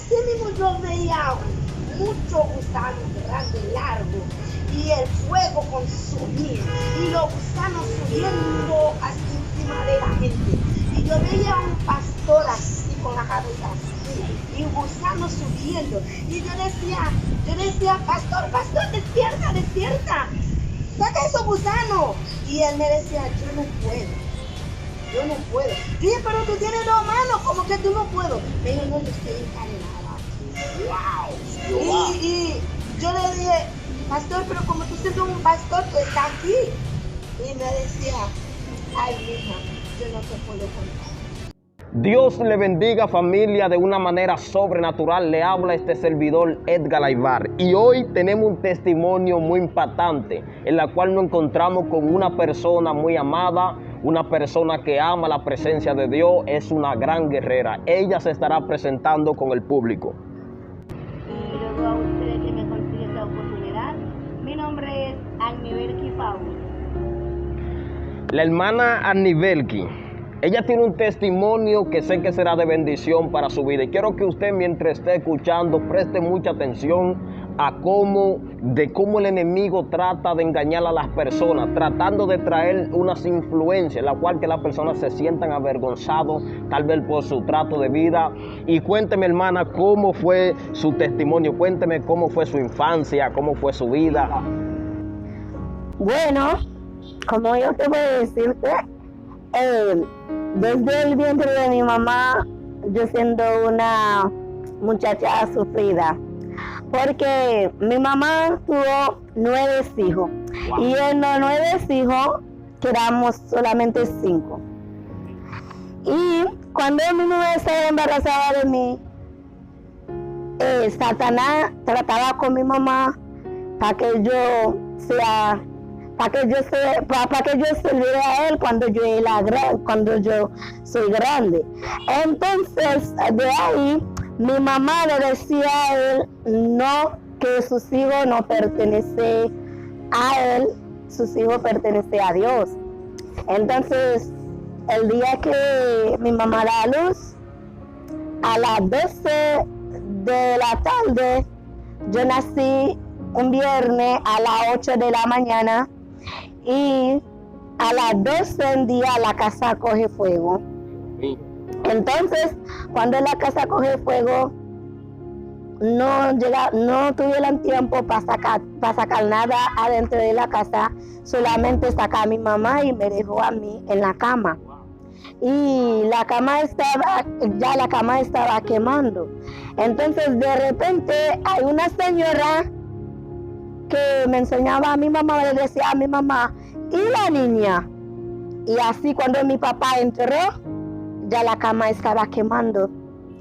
así mismo yo veía muchos gusanos grandes, largos, y el fuego consumía, y los gusanos subiendo así encima de la gente. Y yo veía a un pastor así con la cabeza así, y gusanos subiendo. Y yo decía, pastor, despierta, saca esos gusanos. Y él me decía, yo no puedo. Dije, pero tú tienes dos manos, ¿cómo que tú no puedo? Me dijo, no, yo estoy encarnada aquí. Wow. Y yo le dije, pastor, pero como tú siendo un pastor, tú estás aquí. Y me decía, ay, mija, yo no te puedo contar. Dios le bendiga, familia, de una manera sobrenatural. Le habla este servidor Edgar Aybar, y hoy tenemos un testimonio muy impactante en la cual nos encontramos con una persona muy amada, una persona que ama la presencia de Dios, es una gran guerrera. Ella se estará presentando con el público. Y luego a ustedes que me consiguen esta oportunidad. Mi nombre es Annivelki Paul. La hermana Annivelki, ella tiene un testimonio que sé que será de bendición para su vida, y quiero que usted, mientras esté escuchando, preste mucha atención a cómo el enemigo trata de engañar a las personas, tratando de traer unas influencias en la cual que las personas se sientan avergonzados, tal vez por su trato de vida. Y cuénteme, hermana, cómo fue su testimonio, cuénteme cómo fue su infancia, cómo fue su vida. Bueno, como yo te voy a decirte, desde el vientre de mi mamá, yo siendo una muchacha sufrida, porque mi mamá tuvo 9 hijos, wow. Y en los 9 hijos quedamos solamente 5. Y cuando mi mamá estaba embarazada de mí, Satanás trataba con mi mamá para que yo sirviera a él cuando yo soy grande. Entonces, de ahí, mi mamá le decía a él que sus hijos no pertenecen a él, sus hijos pertenecen a Dios. Entonces, el día que mi mamá da a luz, a las 12 de la tarde, yo nací un viernes a las 8 de la mañana, y a las 12 del día la casa coge fuego. Entonces, cuando la casa coge fuego, no tuvieron tiempo para sacar nada adentro de la casa, solamente sacar a mi mamá y me dejó a mí en la cama. Y la cama estaba quemando. Entonces, de repente, hay una señora que me enseñaba a mi mamá, le decía a mi mamá, ¿y la niña? Y así cuando mi papá entró, ya la cama estaba quemando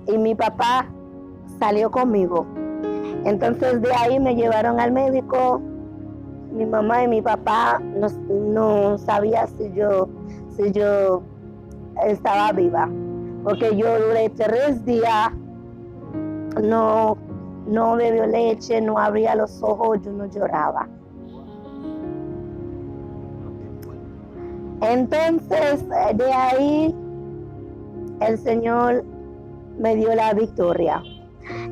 y mi papá salió conmigo. Entonces de ahí me llevaron al médico. Mi mamá y mi papá no sabían si yo estaba viva, porque yo duré 3 días, no bebió leche, no abría los ojos, yo no lloraba. Entonces, de ahí, el Señor me dio la victoria.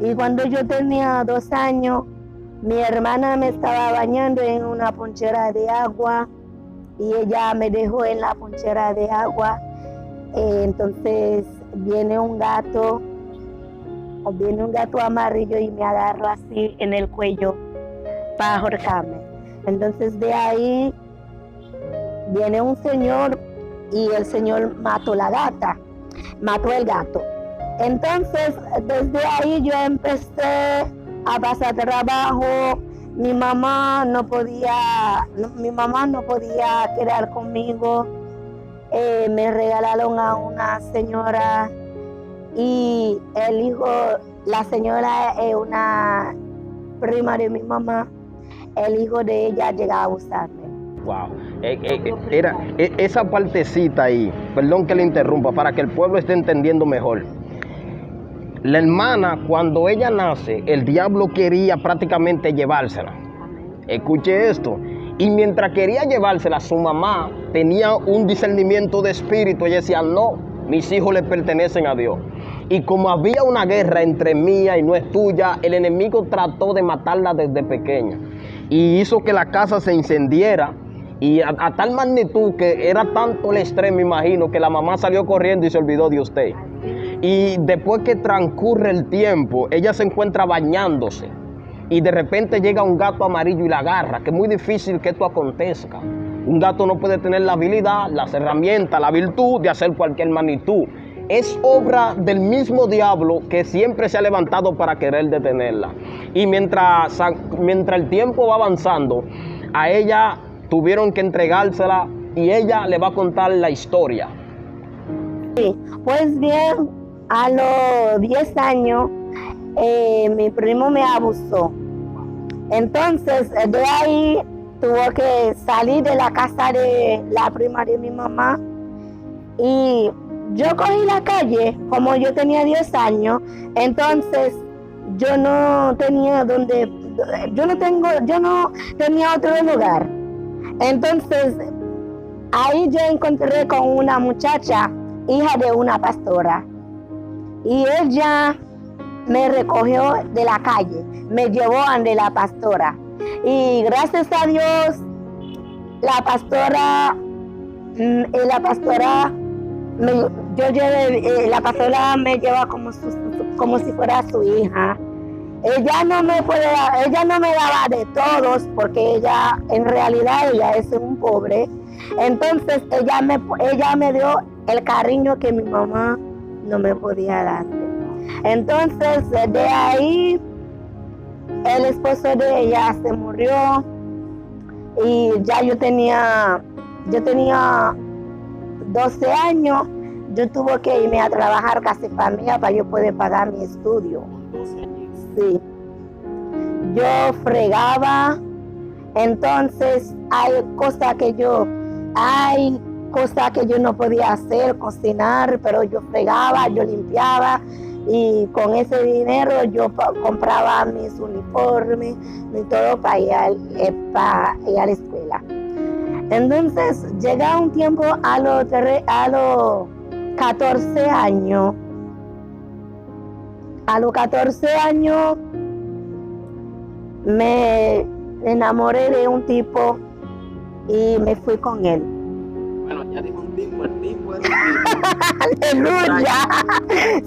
Y cuando yo tenía 2 años, mi hermana me estaba bañando en una ponchera de agua, y ella me dejó en la ponchera de agua. Entonces, viene un gato amarillo y me agarra así en el cuello para ahorcarme. Entonces de ahí viene un señor y el señor mató el gato. Entonces desde ahí yo empecé a pasar trabajo. Mi mamá no podía quedar conmigo. Me regalaron a una señora, y la señora es una prima de mi mamá. El hijo de ella llega a abusarme. Wow. Esa partecita ahí, perdón que le interrumpa, para que el pueblo esté entendiendo mejor. La hermana, cuando ella nace, el diablo quería prácticamente llevársela. Escuche esto. Y mientras quería llevársela, su mamá tenía un discernimiento de espíritu. Ella decía, no, mis hijos le pertenecen a Dios. Y como había una guerra entre mía y no es tuya, el enemigo trató de matarla desde pequeña. Y hizo que la casa se incendiera. Y a tal magnitud que era tanto el estrés, me imagino, que la mamá salió corriendo y se olvidó de usted. Y después que transcurre el tiempo, ella se encuentra bañándose. Y de repente llega un gato amarillo y la agarra, que es muy difícil que esto acontezca. Un gato no puede tener la habilidad, las herramientas, la virtud de hacer cualquier magnitud. Es obra del mismo diablo que siempre se ha levantado para querer detenerla. Y mientras el tiempo va avanzando, a ella tuvieron que entregársela y ella le va a contar la historia. Sí, pues bien, a los 10 años, mi primo me abusó. Entonces, de ahí tuvo que salir de la casa de la prima de mi mamá. Y yo cogí la calle, como yo tenía 10 años, entonces yo no tenía yo no tenía otro lugar. Entonces, ahí yo encontré con una muchacha, hija de una pastora. Y ella me recogió de la calle, me llevó ante la pastora. Y gracias a Dios, la pastora me lleva como si fuera su hija. Ella no me daba de todos, porque en realidad ella es un pobre. Entonces ella me dio el cariño que mi mamá no me podía dar. Entonces, de ahí, el esposo de ella se murió y ya yo tenía 12 años. Yo tuve que irme a trabajar casi familia para yo poder pagar mi estudio. Sí. Yo fregaba, entonces hay cosas que yo no podía hacer, cocinar, pero yo fregaba, yo limpiaba. Y con ese dinero yo compraba mis uniformes y todo para ir a la escuela. Entonces llega un tiempo a los 14 años. A los 14 años me enamoré de un tipo y me fui con él. Bueno, ya dijo un tipo, el tipo es ¡Aleluya!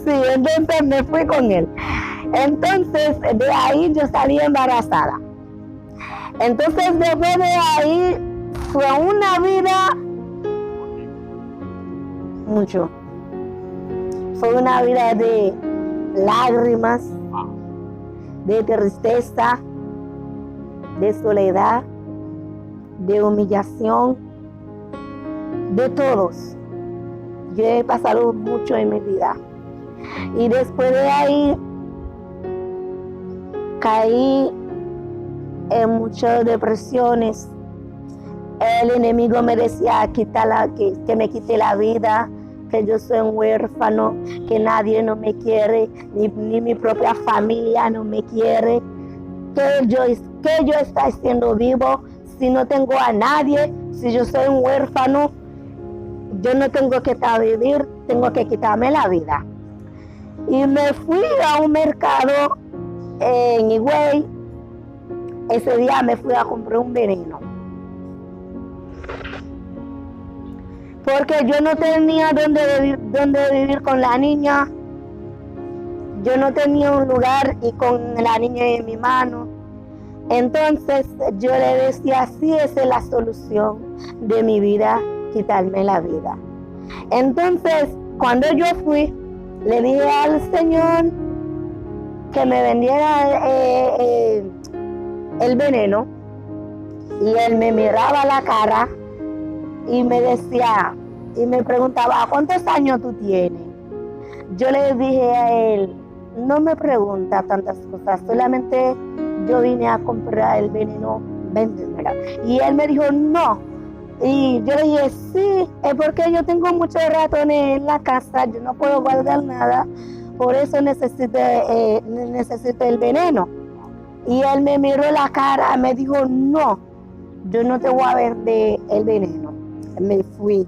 Sí, entonces me fui con él. Entonces, de ahí yo salí embarazada. Entonces, después de ahí, fue una vida mucho. Fue una vida de lágrimas, de tristeza, de soledad, de humillación, de todos. Yo he pasado mucho en mi vida. Y después de ahí caí en muchas depresiones. El enemigo me decía que me quite la vida, que yo soy un huérfano, que nadie no me quiere, ni mi propia familia no me quiere, que yo estoy siendo vivo si no tengo a nadie, si yo soy un huérfano. Yo no tengo que vivir, tengo que quitarme la vida. Y me fui a un mercado en Higüey. Ese día me fui a comprar un veneno. Porque yo no tenía dónde vivir con la niña. Yo no tenía un lugar y con la niña en mi mano. Entonces yo le decía, sí, esa es la solución de mi vida, quitarme la vida. Entonces, cuando yo fui, le dije al Señor que me vendiera el veneno, y él me miraba la cara y me decía, y me preguntaba, ¿cuántos años tú tienes? Yo le dije a él, no me pregunta tantas cosas, solamente yo vine a comprar el veneno, véndemelo. Y él me dijo, no. Y yo le dije, sí, es porque yo tengo muchos ratones en la casa, yo no puedo guardar nada, por eso necesito el veneno. Y él me miró la cara, me dijo, no, yo no te voy a vender el veneno. Me fui.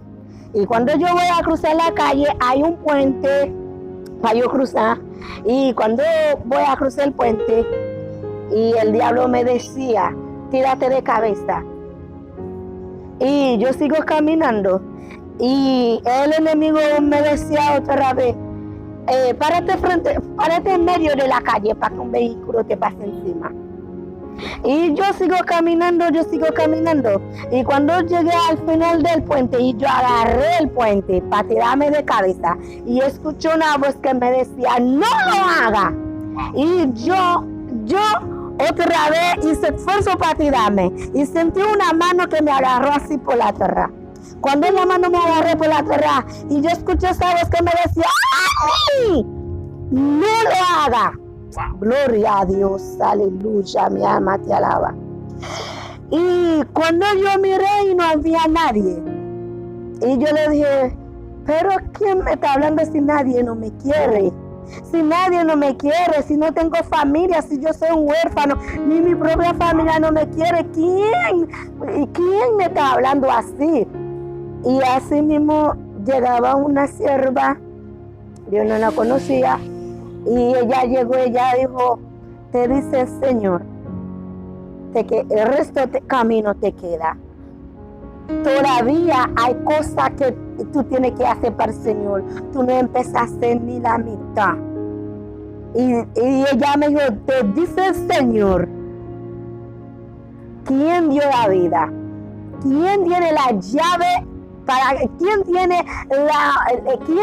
Y cuando yo voy a cruzar la calle, hay un puente para yo cruzar. Y cuando voy a cruzar el puente, y el diablo me decía, tírate de cabeza. Y yo sigo caminando. Y el enemigo me decía otra vez, párate en medio de la calle para que un vehículo te pase encima. Y yo sigo caminando. Y cuando llegué al final del puente y yo agarré el puente para tirarme de cabeza, y escuché una voz que me decía, no lo haga. Y yo otra vez hice esfuerzo para tirarme y sentí una mano que me agarró así por la tierra. Cuando la mano me agarró por la tierra y yo escuché esa voz que me decía, ¡ay! No lo haga. Gloria a Dios, aleluya, mi alma te alaba. Y cuando yo miré y no había nadie, y yo le dije, pero ¿quién me está hablando si nadie no me quiere? Si nadie no me quiere, si no tengo familia, si yo soy un huérfano, ni mi propia familia no me quiere, ¿quién me está hablando así? Y así mismo llegaba una sierva, yo no la conocía, y ella llegó, ella dijo, te dice el Señor, que el resto del camino te queda. Todavía hay cosas que tú tienes que hacer para el Señor. Tú no empezaste ni la mitad. Y ella me dijo, te dice el Señor, ¿quién dio la vida? ¿Quién tiene la llave? ¿Quién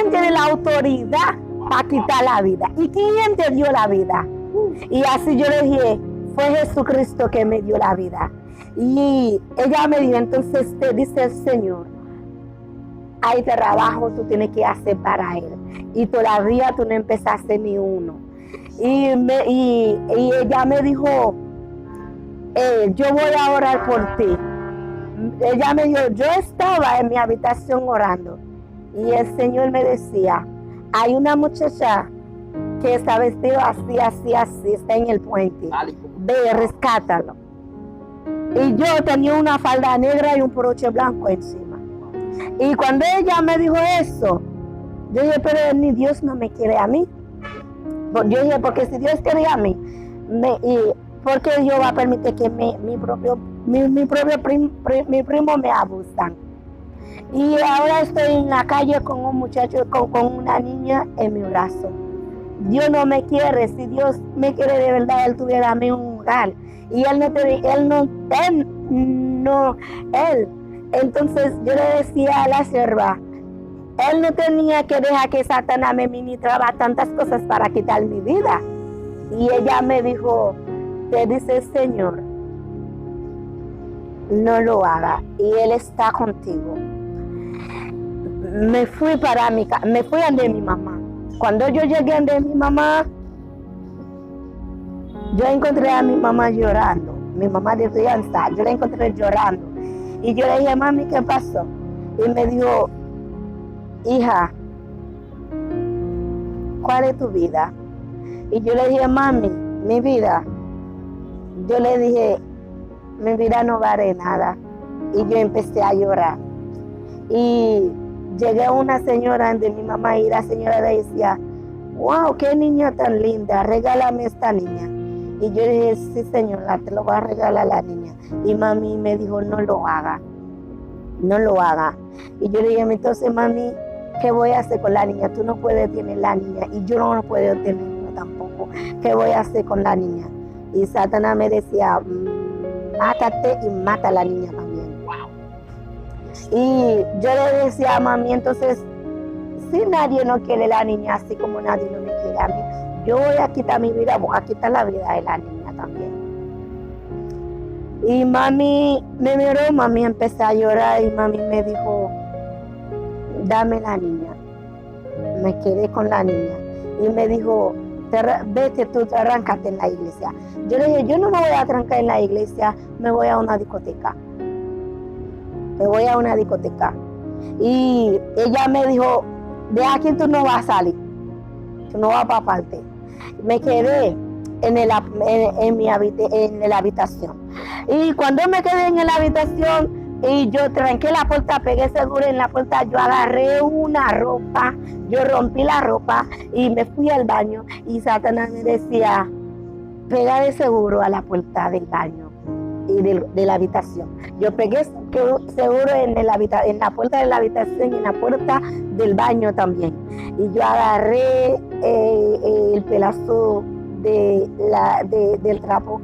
tiene la autoridad para quitar la vida? ¿Y quién te dio la vida? Y así yo le dije, fue Jesucristo que me dio la vida. Y ella me dijo, entonces te dice el Señor, hay trabajo tú tienes que hacer para Él. Y todavía tú no empezaste ni uno. Y ella me dijo, yo voy a orar por ti. Ella me dijo, yo estaba en mi habitación orando. Y el Señor me decía, hay una muchacha que está vestida así, está en el puente. Ve, rescátalo. Y yo tenía una falda negra y un broche blanco encima. Y cuando ella me dijo eso, yo dije, pero ni Dios no me quiere a mí. Yo dije, porque si Dios quiere a mí, ¿por qué Dios va a permitir que mi primo me abusan? Y ahora estoy en la calle con un muchacho, con una niña en mi brazo. Dios no me quiere. Si Dios me quiere de verdad, Él tuviera a mí un hogar. Y él. Entonces yo le decía a la sierva, Él no tenía que dejar que Satanás me ministraba tantas cosas para quitar mi vida. Y ella me dijo, te dice el Señor, no lo haga. Y Él está contigo. Me fui ante mi mamá. Cuando yo llegué ante mi mamá, yo encontré a mi mamá llorando, mi mamá de crianza, yo la encontré llorando. Y yo le dije, mami, ¿qué pasó? Y me dijo, hija, ¿cuál es tu vida? Y yo le dije, mami, mi vida. Yo le dije, mi vida no vale nada. Y yo empecé a llorar. Y llegué a una señora de mi mamá y la señora le decía, wow, qué niña tan linda, regálame esta niña. Y yo le dije, sí señora, te lo voy a regalar a la niña. Y mami me dijo, no lo haga. Y yo le dije, entonces mami, ¿qué voy a hacer con la niña? Tú no puedes tener la niña y yo no puedo tenerlo tampoco. ¿Qué voy a hacer con la niña? Y Satanás me decía, mátate y mata a la niña también. Y yo le decía a mami, entonces, si nadie no quiere la niña, así como nadie no me quiere a mí, yo voy a quitar mi vida, voy a quitar la vida de la niña también. Y mami me miró, mami empezó a llorar y mami me dijo, dame la niña. Me quedé con la niña. Y me dijo, vete tú, arráncate en la iglesia. Yo le dije, yo no me voy a trancar en la iglesia, me voy a una discoteca. Y ella me dijo, de aquí tú no vas a salir, tú no vas para parte. Me quedé en la habitación. Y cuando me quedé en la habitación, Y yo tranqué la puerta, pegué seguro en la puerta, yo agarré una ropa, yo rompí la ropa y me fui al baño. Y Satanás me decía, pega de seguro a la puerta del baño y de la habitación. Yo pegué seguro en la puerta de la habitación y en la puerta del baño también. Y yo agarré el pedazo del trapo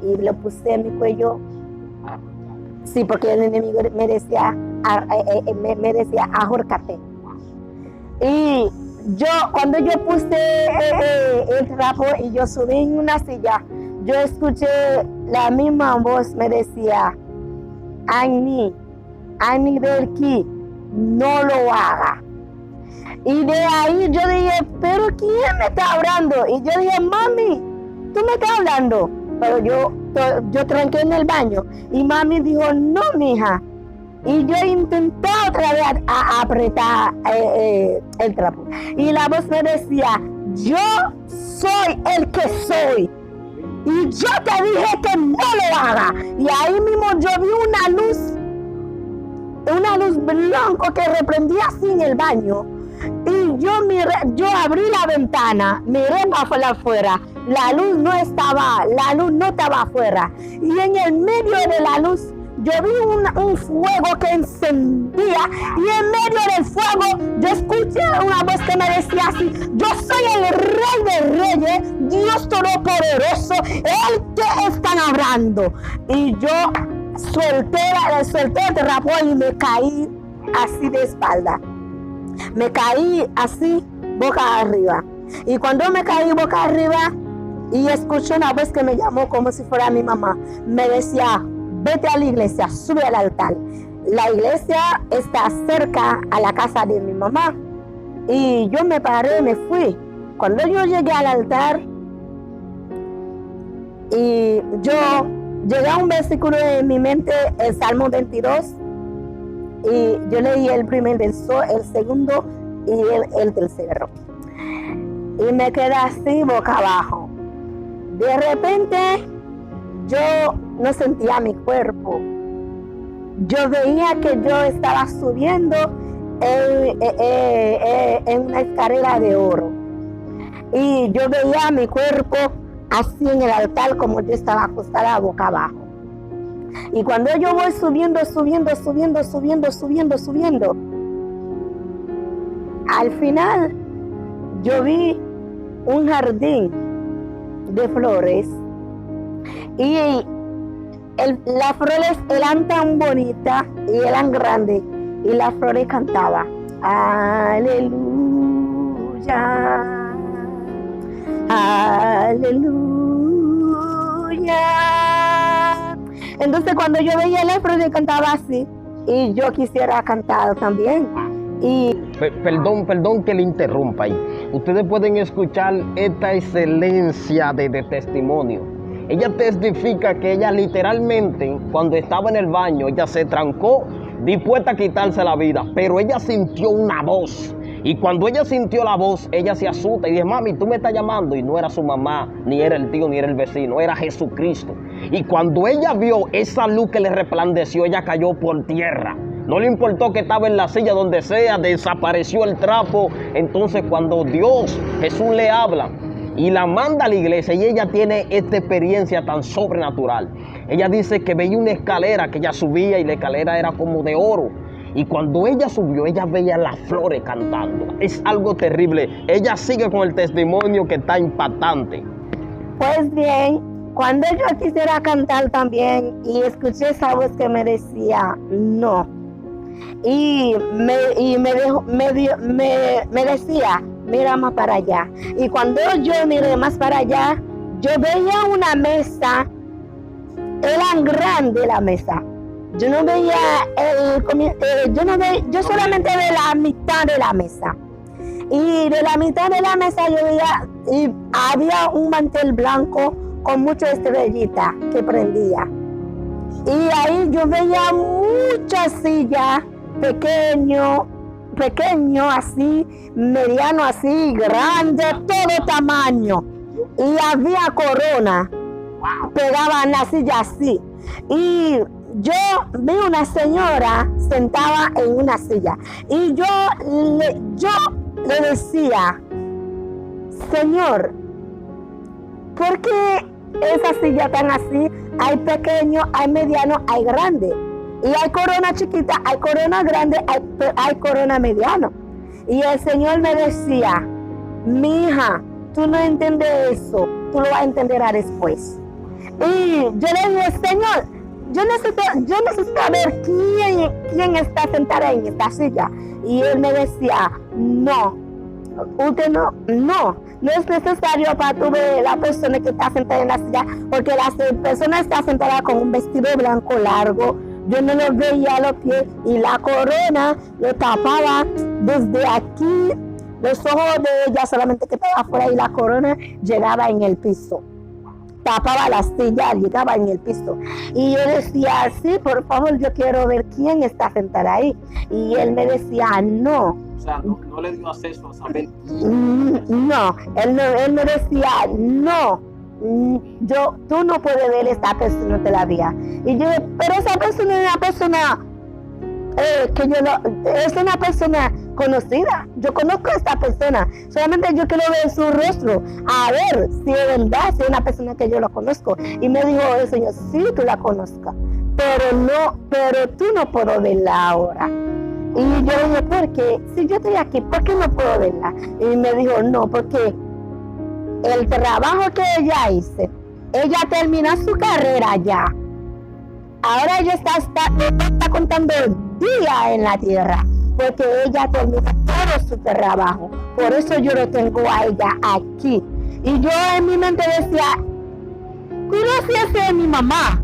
y lo puse en mi cuello. Sí, porque el enemigo me decía ahórcate. Y cuando yo puse el trapo y yo subí en una silla, yo escuché la misma voz, me decía, Ani Belki, no lo haga. Y de ahí yo dije, pero ¿quién me está hablando? Y yo dije, mami, ¿tú me estás hablando? Pero yo tranqué en el baño y mami dijo, no, mija. Y yo intenté otra vez a apretar el trapo. Y la voz me decía, yo soy el que soy. Y yo te dije que no lo haga. Y ahí mismo yo vi una luz blanca que reprendía así en el baño. Y yo abrí la ventana, miré para afuera. La luz no estaba afuera. Y en el medio de la luz yo vi un fuego que encendía. Y en medio del fuego yo escuché una voz que me decía así, yo soy el Rey de Reyes, Dios Todopoderoso, el que están hablando. Y yo solté el trapo y me caí así de espalda. Me caí así, boca arriba. Y cuando me caí boca arriba y escuché una voz que me llamó como si fuera mi mamá, me decía, vete a la iglesia, sube al altar. La iglesia está cerca a la casa de mi mamá. Y yo me paré, me fui. Cuando yo llegué al altar, y yo llegué a un versículo en mi mente, el Salmo 22, y yo leí el primer verso, el segundo y el tercero. Y me quedé así boca abajo. De repente, yo no sentía mi cuerpo. Yo veía que yo estaba subiendo en una escalera de oro. Y yo veía mi cuerpo así en el altar como yo estaba acostada boca abajo. Y cuando yo voy subiendo, al final yo vi un jardín de flores y las flores eran tan bonitas y eran grandes y las flores cantaban aleluya, aleluya. Entonces cuando yo veía las flores cantaba así y yo quisiera cantar también. Y perdón que le interrumpa ahí. Ustedes pueden escuchar esta excelencia de testimonio. Ella testifica que ella literalmente, cuando estaba en el baño, ella se trancó, dispuesta a quitarse la vida, pero ella sintió una voz. Y cuando ella sintió la voz, ella se asusta y dice, mami, tú me estás llamando. Y no era su mamá, ni era el tío, ni era el vecino, era Jesucristo. Y cuando ella vio esa luz que le resplandeció, ella cayó por tierra. No le importó que estaba en la silla, donde sea, desapareció el trapo. Entonces cuando Dios, Jesús le habla y la manda a la iglesia, y ella tiene esta experiencia tan sobrenatural. Ella dice que veía una escalera que ella subía y la escalera era como de oro. Y cuando ella subió, ella veía las flores cantando. Es algo terrible. Ella sigue con el testimonio que está impactante. Pues bien, cuando yo quisiera cantar también y escuché esa voz que me decía, no. Y me decía, mira más para allá. Y cuando yo miré más para allá, yo veía una mesa, era grande la mesa. Yo no veía yo solamente veía la mitad de la mesa. Y de la mitad de la mesa yo veía, y había un mantel blanco con muchas estrellitas que prendía. Y ahí yo veía muchas sillas, pequeño así, mediano así, grande, todo tamaño. Y había corona, pegaban la silla así. Y yo vi una señora sentada en una silla y yo le decía, Señor, ¿por qué esa silla tan así? Hay pequeño, hay mediano, hay grande. Y hay corona chiquita, hay corona grande, hay corona mediano. Y el Señor me decía, mi hija, tú no entiendes eso, tú lo vas a entender después. Y yo le dije, Señor, yo necesito saber quién está sentada en esta silla. Y él me decía, no, usted no es necesario para tú ver la persona que está sentada en la silla, porque la persona está sentada con un vestido blanco largo. Yo no lo veía a los pies y la corona lo tapaba desde aquí. Los ojos de ella solamente que estaba afuera y la corona llegaba en el piso. Tapaba la silla, llegaba en el piso. Y yo decía, sí, por favor, yo quiero ver quién está sentada ahí. Y él me decía, no. O sea, no le dio acceso a saber. No, él me decía, no. Tú no puedes ver esta persona todavía. Y yo, pero esa persona es una persona es una persona conocida. Yo conozco a esta persona. Solamente yo quiero ver su rostro, a ver si es verdad, si es una persona que yo lo conozco. Y me dijo el Señor, sí, tú la conozcas, pero tú no puedo verla ahora. Y yo dije, ¿por qué? Si yo estoy aquí, ¿por qué no puedo verla? Y me dijo, no, porque el trabajo que ella hizo, ella terminó su carrera ya. Ahora ella está contando días en la tierra, porque ella terminó todo su trabajo. Por eso yo lo tengo a ella aquí. Y yo en mi mente decía, ¿conoces a mi mamá?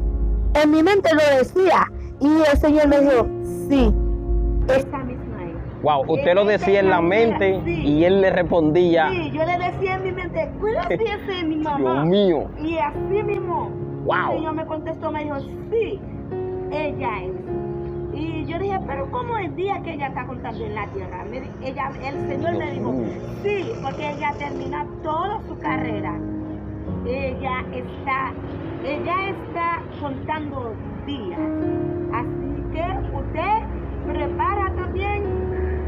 En mi mente lo decía. Y el Señor me dijo, sí, esa misma es. Wow, usted lo decía en la mente, sí, y él le respondía. Sí, yo le decía en mi mente, ¿conoces a mi mamá? Dios mío. Y así mismo, wow, el Señor me contestó, me dijo, sí, ella es. Y yo dije, pero ¿cómo el día que ella está contando en la tierra? El Señor me dijo, sí, porque ella termina toda su carrera. Ella está contando días. Así que usted prepara también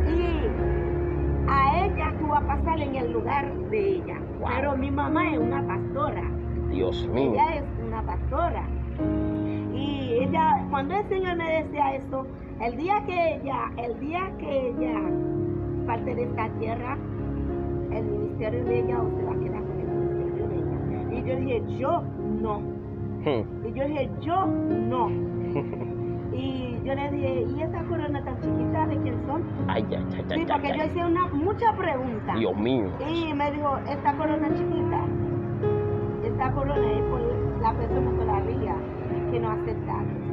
y a ella tú vas a pasar en el lugar de ella. Wow. Pero mi mamá es una pastora. Dios mío. Ella es una pastora. Y ella, cuando el Señor me decía eso, el día que ella parte de esta tierra, el ministerio de ella o se va a quedar con el ministerio de ella. Y yo dije, yo no. Y yo dije, yo no. Y yo le dije, ¿y esa corona tan chiquita de quién son? Ay, sí, porque yo hice muchas preguntas. Dios mío. Y me dijo, esta corona chiquita, esta corona es por la persona todavía que no aceptaron.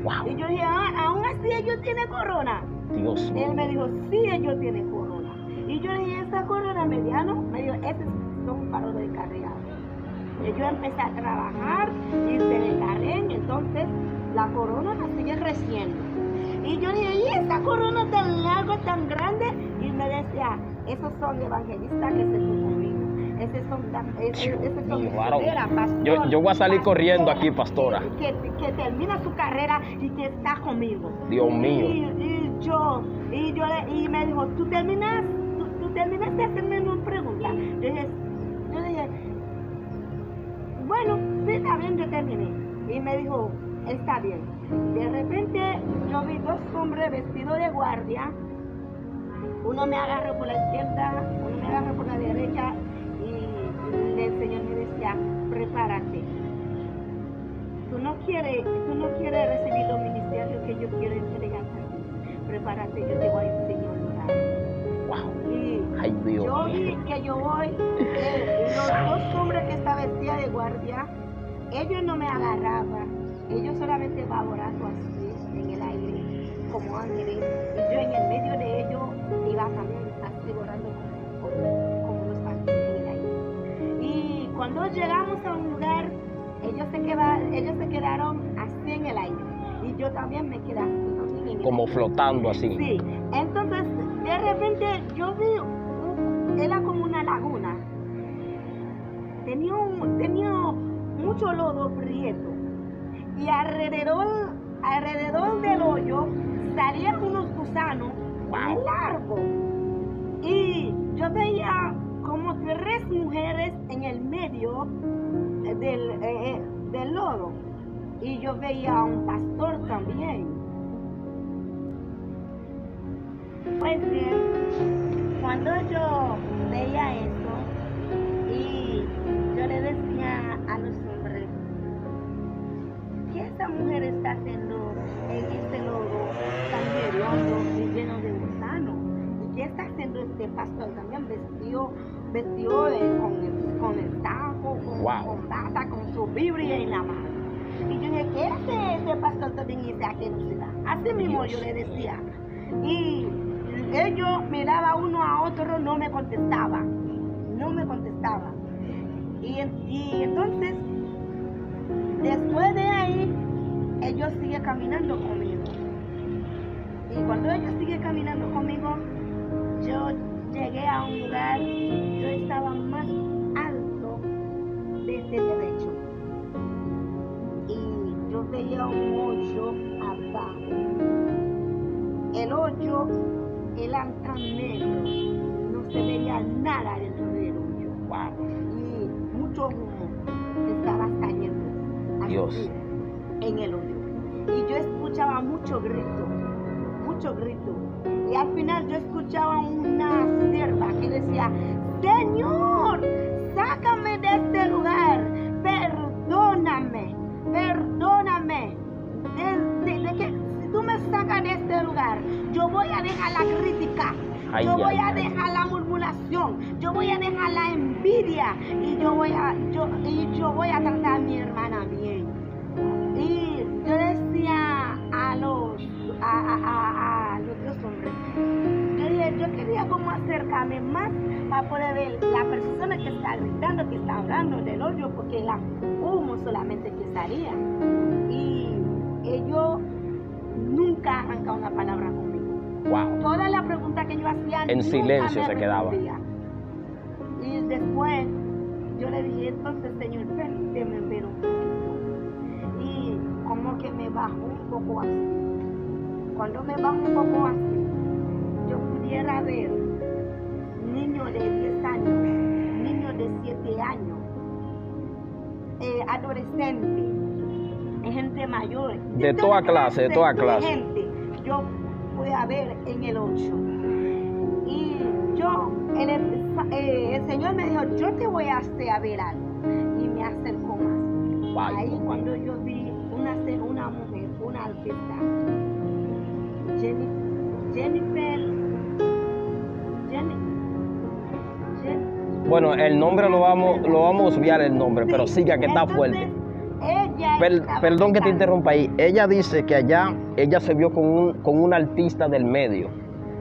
Wow. Y yo dije, aún así ellos tienen corona. Dios mío. Él me dijo, sí, ellos tienen corona. Y yo le dije, ¿esta corona mediano? Me dijo, estos son paros de carrera. Y yo empecé a trabajar y se le carré, entonces la corona la sigue creciendo. Y yo dije, ¿y esta corona tan larga, tan grande? Y me decía, esos son evangelistas que se fueron conmigo. Esos son wow. Yo voy a salir corriendo aquí, pastora. Que termina su carrera y que está conmigo. Dios mío. Y me dijo, ¿tú terminaste de hacerme una pregunta? Yo dije, bueno, sí, está bien, yo terminé. Y me dijo, está bien. De repente yo vi dos hombres vestidos de guardia. Uno me agarró por la izquierda, uno me agarró por la derecha. Y el Señor me decía, prepárate. Tú no quieres recibir los ministerios que yo quiero entregarte a ti. Prepárate, yo te voy a enseñar a orar. Wow. Y ay, Dios yo mío. vi que yo voy, los dos hombres que estaban vestidos de guardia, ellos no me agarraban, ellos solamente iban orando así en el aire, como ángeles, y yo en el medio de ellos iba también así orando como los ángeles en el aire. Y cuando llegamos a un lugar, ellos se quedaron así en el aire, y yo también me quedé así también en el Como aire. flotando así. Sí, entonces de repente yo vi, era como una laguna, tenía mucho lodo prieto y alrededor alrededor del hoyo salían unos gusanos muy largos. Y yo veía como 3 mujeres en el medio del lodo. Y yo veía a un pastor también. Pues bien, cuando yo veía eso, y yo le decía a los hombres, ¿qué esta mujer está haciendo en este lodo tan hediondo y lleno de gusanos? ¿Y qué está haciendo este pastor también vestido con el taco, con bata, con su Biblia en la mano? Y yo dije, ¿qué hace este pastor también dice aquí en la ciudad? Así mismo yo le decía. Y ellos miraban uno a otro, no me contestaban. Y entonces, después de ahí, ellos siguen caminando conmigo. Y cuando ellos siguen caminando conmigo, yo llegué a un lugar, yo estaba más alto de ese derecho. Y yo veía un hoyo abajo. El hoyo era tan negro, no se veía nada dentro del hoyo. Y mucho humo estaba cayendo así, en el hoyo. Y yo escuchaba mucho grito. Y al final yo escuchaba una sierva que decía, Señor, sácame de este lugar, perdóname. De que si tú me sacas de este lugar, yo voy a dejar la crítica, yo voy a dejar la murmuración, yo voy a dejar la envidia y yo voy a tratar a mi hermana bien. Y yo decía a los 2 hombres, yo quería como acercarme más para poder ver la persona que está gritando, que está hablando del hoyo, porque era humo solamente que salía. Y ellos nunca arrancaron una palabra conmigo. Toda la pregunta que yo hacía en silencio se quedaba. Y después yo le dije, entonces, Señor, permíteme ver un poquito. Y como que me bajó un poco así. Cuando me bajó un poco así, yo pudiera ver niños de 10 años, niños de 7 años, adolescentes, gente mayor. De toda clase. Gente, yo voy a ver en el 8. Y el Señor me dijo, yo te voy a hacer a ver algo. Y me acercó más. Ahí cuando yo vi una mujer, una artista, Jennifer. Bueno, el nombre lo vamos a obviar el nombre, sí, pero siga que está fuerte. Perdón que te interrumpa ahí. Ella dice que allá ella se vio con un artista del medio,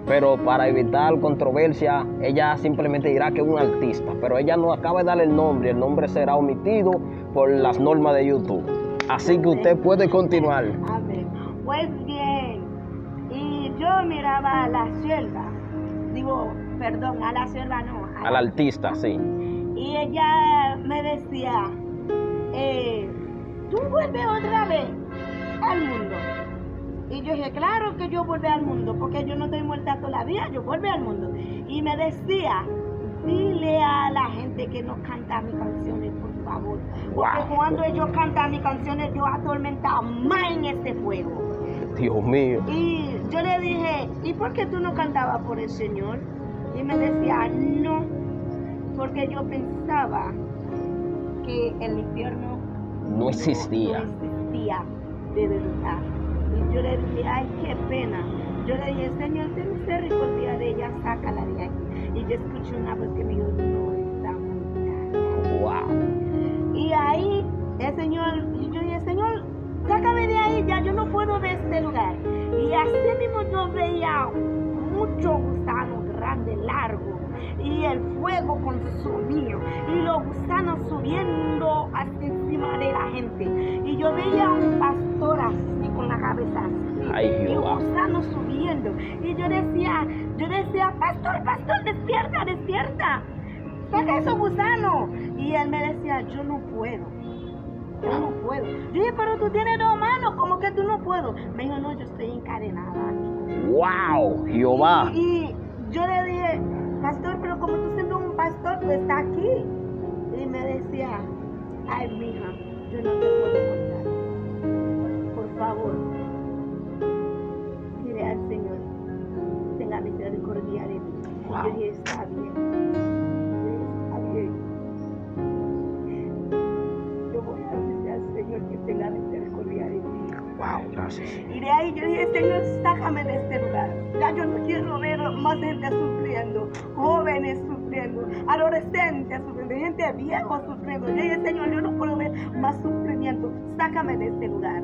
pero para evitar controversia, ella simplemente dirá que es un artista, pero ella no acaba de dar el nombre será omitido por las normas de YouTube. Así que usted puede continuar. Amén. Pues bien, y yo miraba a la sierva, a la sierva no. Al artista, sí. Y ella me decía, ¿tú vuelves otra vez al mundo? Y yo dije, claro que yo vuelvo al mundo, porque yo no estoy muerta todavía, yo vuelvo al mundo. Y me decía, dile a la gente que no canta mis canciones, por favor. Porque cuando ellos cantan mis canciones, yo atormentaba más en este fuego. Dios mío. Y yo le dije, ¿y por qué tú no cantabas por el Señor? Y me decía, no, porque yo pensaba que el infierno no existía de verdad. Y yo le dije, ay, qué pena. Yo le dije, Señor, ten misericordia de ella, sácala de aquí. Y yo escuché una voz que me dijo, no está muerta. Y ahí, yo dije, Señor, sácame de ahí, ya yo no puedo ver este lugar. Y así mismo yo veía muchos gusanos grandes, largos, y el fuego consumía, y los gusanos subiendo hacia encima de la gente. Y yo veía a un pastor así, con la cabeza así, y los gusanos subiendo. Y yo decía, pastor, despierta, saca esos gusanos. Y él me decía, yo no puedo. yo no puedo. Yo dije, pero tú tienes 2 manos, ¿cómo que tú no puedo? Me dijo, no, yo estoy encadenada. ¡Wow! Jehová. Y yo le dije, pastor, pero como tú siendo un pastor, tú estás aquí. Y me decía, ay, mija, yo no te puedo contar. Por favor, dile al Señor, tenga misericordia de mí. Wow. Yo dije, está bien. Está bien. Yo voy a decir al Señor que tenga misericordia de mí. Wow, gracias. Y de ahí yo dije, Señor, sácame de este lugar. Ya yo no quiero ver más gente sufriendo, jóvenes sufriendo, adolescentes sufriendo, gente vieja sufriendo. Yo dije, Señor, yo no puedo ver más sufrimiento. Sácame de este lugar.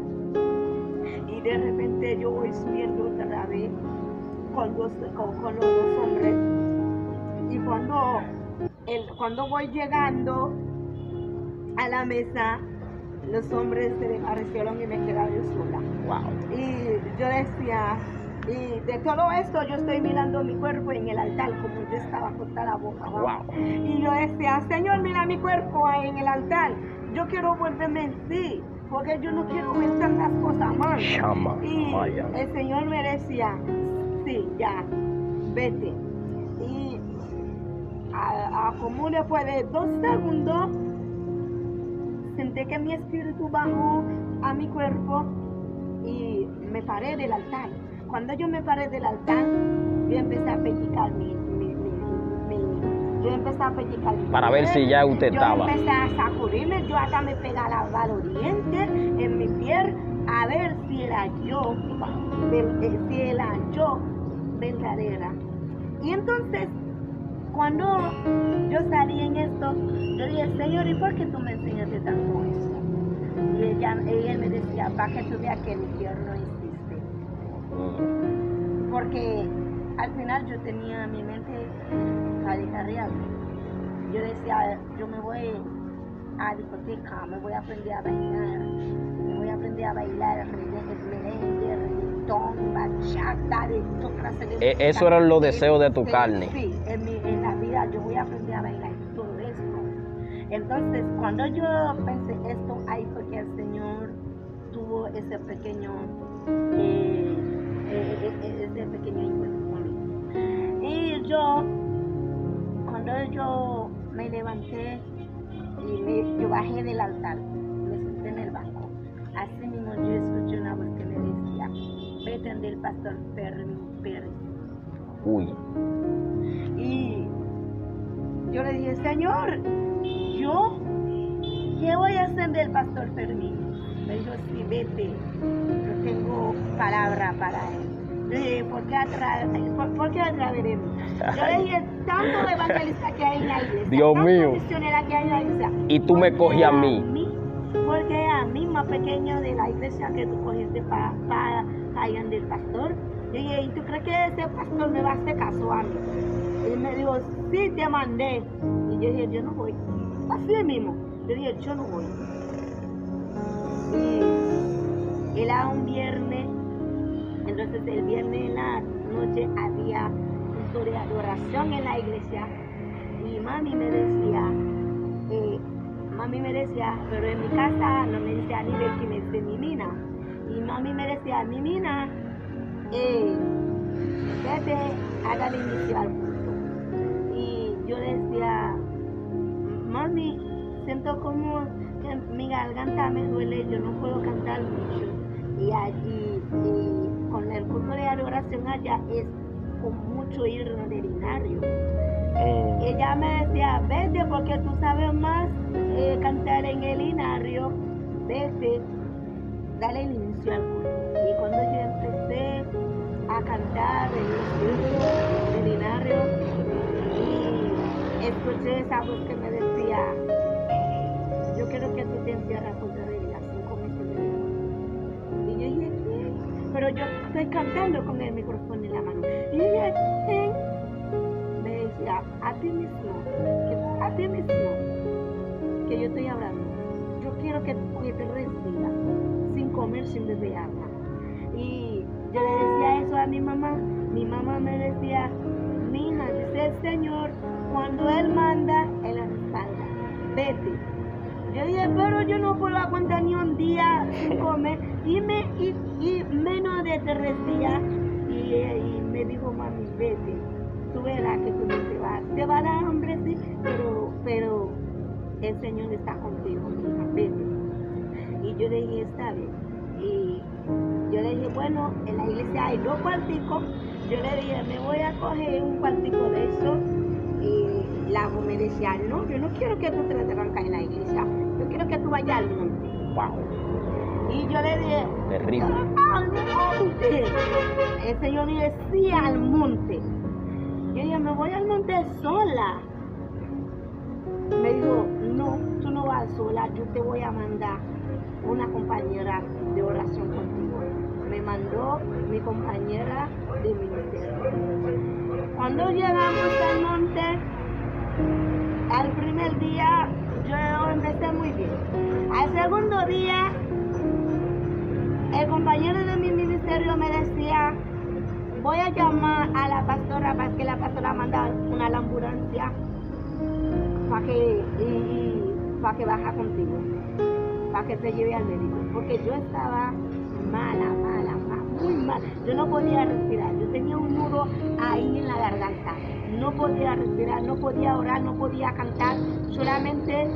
Y de repente yo voy subiendo otra vez con los 2 hombres. Y cuando voy llegando a la mesa, los hombres se desaparecieron y me quedé sola. Wow. Y yo decía, y de todo esto yo estoy mirando mi cuerpo en el altar, como yo estaba acostada boca abajo. Wow. Y yo decía, Señor, mira mi cuerpo ahí en el altar. Yo quiero volverme en sí, porque yo no quiero ver tantas cosas más. Shama. Y Vaya. el Señor me decía, sí, ya, vete. Y como después de 2 segundos, sentí que mi espíritu bajó a mi cuerpo y me paré del altar. Cuando yo me paré del altar, yo empecé a pellizcar Para ver si ya usted yo estaba. empecé a sacudirme, yo hasta me pegaba los dientes en mi piel a ver si era yo verdadera. Y entonces, cuando yo salí en esto, yo dije, Señor, ¿y por qué tú me enseñaste tanto eso? Y ella me decía, para que tú veas que el infierno existe. Porque al final yo tenía mi mente real. Yo decía, yo me voy a discoteca, me voy a aprender a bailar, merengue, reggaetón, bachata, de toda clase de música. Eso eran los deseos de tu carne. Sí, en la vida yo voy a aprender a bailar todo esto. Entonces, cuando yo pensé esto, ahí fue que el Señor tuvo ese pequeño encuentro conmigo. Y cuando yo me levanté y yo bajé del altar, me senté en el banco. Así mismo yo escuché una voz que me decía, vete donde el pastor Fermín Pérez. Uy. Y yo le dije, Señor, ¿yo qué voy a hacer del pastor Fermín? Me dijo, sí, vete, yo tengo palabra para él. Le dije, ¿por qué atrás de mí? Yo le dije, tanto evangelista que hay en la iglesia, Dios tanto mío. misionera que hay en la iglesia. Y tú me ¿Por qué cogí a mí. Porque a mí, más pequeño de la iglesia que tú cogiste para callar del pastor. Y dije, ¿y tú crees que ese pastor me va a hacer caso a mí? Y él me dijo, sí, te mandé. Y yo dije, yo no voy. Así mismo. Yo dije, yo no voy. Y era un viernes. Entonces el viernes en la noche había un culto de adoración en la iglesia. Y mami me decía, pero en mi casa no me decía ni de que me dice mi mina. Y mami me decía, mi mina, vete, hágale inicio al culto. Y yo decía, mami, siento como que mi garganta me duele, yo no puedo cantar mucho. Y con el culto de adoración allá es con mucho himno de linario. Ella me decía, vete porque tú sabes más cantar en el linario, vete, dale el inicio al culto. Y cuando yo empecé a cantar en los himnos de linario, y escuché esa voz que me decía, yo quiero que tú te encierras por la regla 5 meses de vida. Y yo dije, ¿qué? Pero yo estoy cantando con el micrófono en la mano. Y yo dije, ¿qué? Me decía, a ti mismo, que yo estoy hablando. Yo quiero que te respira, sin comer, sin beber agua. Y yo le decía eso a mi mamá. Mi mamá me decía, mija, dice el Señor, cuando Él manda, Él respalda. Vete. Yo dije, pero yo no puedo aguantar ni un día sin comer. Y menos de 3 días. Y me dijo, mami, vete. Tú verás que tú no te va a dar hambre, sí, pero el Señor está contigo, mija, vete. Y yo le dije, está bien. Y yo le dije, bueno, en la iglesia hay 2 cuarticos. Yo le dije, me voy a coger un cuartico de eso. Y la voz me decía, no, yo no quiero que tú te arrancas en la iglesia. Yo quiero que tú vayas al monte. Wow. Y yo le dije, Terrible. al monte. El Señor dice, sí, al monte. Yo dije, me voy al monte sola. Me dijo, no, tú no vas sola, yo te voy a mandar una compañera de oración contigo. Me mandó mi compañera de ministerio. Cuando llegamos al monte, al primer día yo empecé muy bien. Al segundo día, el compañero de mi ministerio me decía, voy a llamar a la pastora para que la pastora manda una ambulancia para que baja contigo, para que te lleve al médico, porque yo estaba mala, muy mal. Yo no podía respirar, yo tenía un nudo ahí en la garganta, no podía respirar, no podía orar, no podía cantar, solamente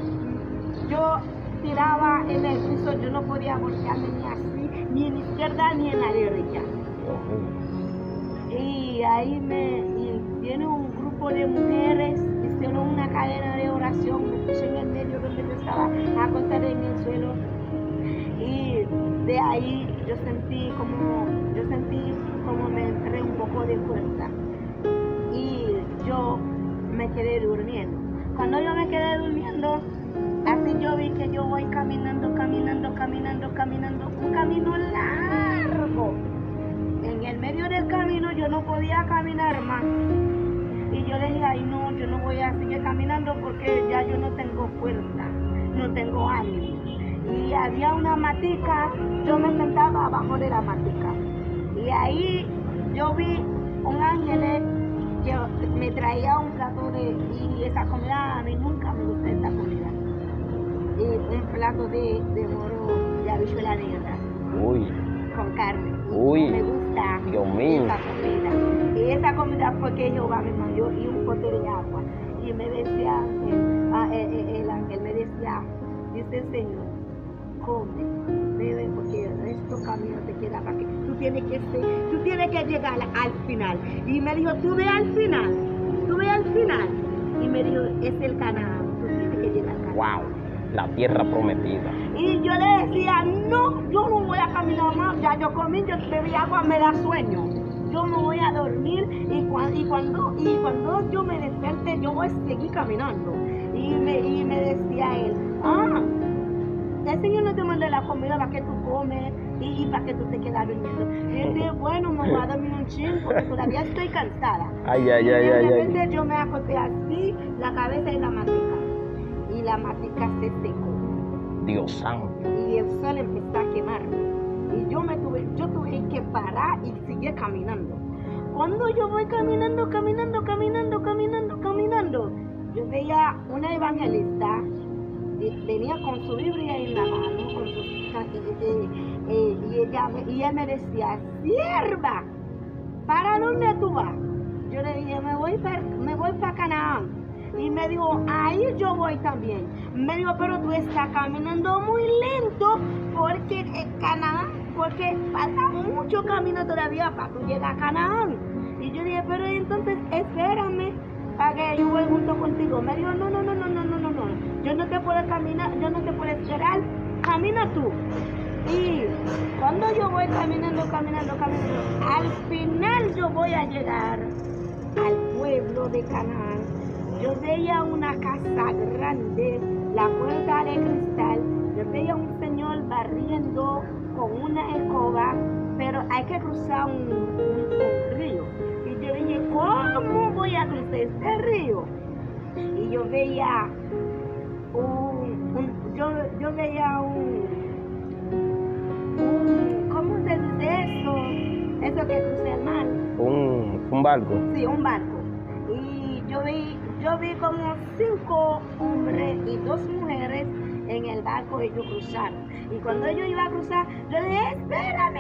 yo tiraba en el piso, yo no podía voltearme ni así, ni en la izquierda ni en la derecha. Y ahí viene un grupo de mujeres, hicieron una cadena de oración, me puse en el medio donde yo estaba acostada en el suelo. Y de ahí yo sentí como me entré un poco de fuerza. Y yo me quedé durmiendo. Cuando yo me quedé durmiendo, así yo vi que yo voy caminando, un camino largo. En el medio del camino yo no podía caminar más. Y yo le dije, ay no, yo no voy a seguir caminando porque ya yo no tengo fuerza, no tengo ánimo. Y había una matica, yo me sentaba abajo de la matica. Y ahí yo vi un ángel que me traía un plato y esa comida, a mí nunca me gusta esta comida. Y un plato de moro de habichuela negra. Uy. Con carne. Uy. Me gusta Dios mío. esa comida. Y esa comida fue que Jehová me mandó y un pote de agua. Y me decía, el ángel me decía, dice el Señor, come, bebe, porque el resto camino te queda para que tú tienes que llegar al final. Y me dijo, tú ve al final. Y me dijo, es el Canaán, tú tienes que llegar al Canaán. Wow. La tierra prometida. Y yo le decía, no, yo no voy a caminar más, ya yo comí, yo bebí agua, me da sueño. Yo me voy a dormir y cuando yo me despierte, yo voy a seguir caminando. Y me decía él, el Señor no te manda la comida para que tú comes y para que tú te quedas durmiendo. Y él dice, bueno, me voy a dormir un chingo porque todavía estoy cansada. Ay. Y de repente yo me acosté así, la cabeza en la matica. Y la matica se secó. Dios santo. Y el sol empezó a quemarme. Y yo tuve que parar y seguir caminando. Cuando yo voy caminando, yo veía una evangelista, venía con su Biblia en la mano, y ella me decía, sierva, ¿para dónde tú vas? Yo le dije, me voy para Canaán. Y me dijo, ahí yo voy también. Me dijo, pero tú estás caminando muy lento porque falta mucho camino todavía para tú llegar a Canaán. Y yo dije, pero entonces espérame para que yo voy junto contigo. Me dijo, no, yo no te puedo caminar, yo no te puedo esperar, camina tú. Y cuando yo voy caminando, al final yo voy a llegar al pueblo de Canaán. Yo veía una casa grande, la puerta de cristal. Yo veía un señor barriendo con una escoba, pero hay que cruzar un río. Y yo dije, ¿cómo voy a cruzar este río? Y yo veía ¿cómo se dice eso? Eso que cruza el mar. Un barco. Sí, un barco. Y yo vi como 5 hombres y 2 mujeres en el barco ellos cruzaron. Y cuando ellos iban a cruzar, yo dije,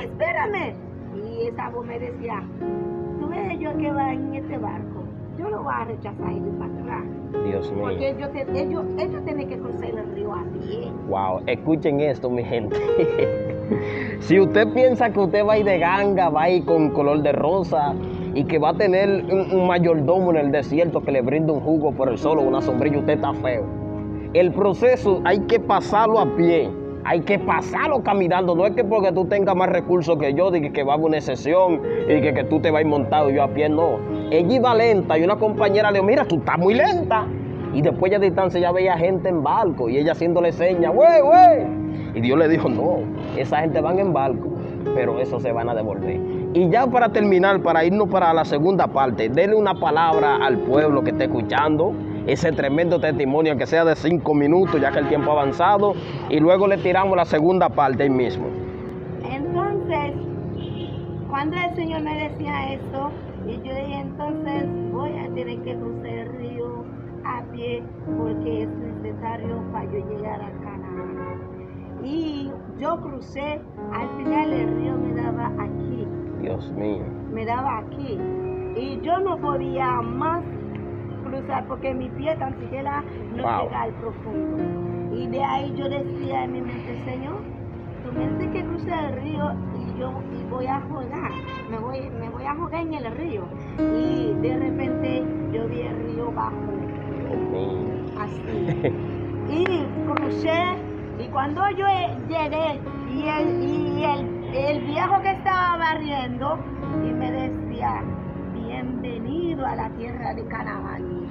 espérame. Y esa voz me decía, tú ves ellos que van en este barco, yo lo voy a rechazar y ir para atrás. Dios mío. Porque ellos tienen que cruzar el río a pie. Wow, escuchen esto, mi gente. Si usted piensa que usted va a ir de ganga, va a ir con color de rosa y que va a tener un mayordomo en el desierto que le brinde un jugo por el sol o una sombrilla, usted está feo. El proceso hay que pasarlo a pie, hay que pasarlo caminando. No es que porque tú tengas más recursos que yo, de que va a una excepción y que tú te vas a ir montado y yo a pie, no. Ella iba lenta y una compañera le dijo, mira, tú estás muy lenta. Y después de distancia ya veía gente en barco y ella haciéndole señas, güey. Y Dios le dijo, no, esa gente van en barco, pero eso se van a devolver. Y ya para terminar, para irnos para la segunda parte, denle una palabra al pueblo que esté escuchando ese tremendo testimonio, que sea de 5 minutos, ya que el tiempo ha avanzado, y luego le tiramos la segunda parte ahí mismo. Entonces, cuando el Señor me decía esto, y yo dije, entonces voy a tener que cruzar el río a pie, porque es necesario para yo llegar a Canaán. Y yo crucé, al final el río me daba aquí. Dios mío. Me daba aquí. Y yo no podía más cruzar porque mi pie tan siquiera no llega al profundo. Y de ahí yo decía en mi mente, Señor, tú me dices que cruce el río y voy a jugar. Me voy a jugar en el río. Y de repente yo vi el río bajo. Así. Y crucé. Y cuando yo llegué, y el viejo que estaba barriendo, y me decía, bienvenido a la tierra de Canaán.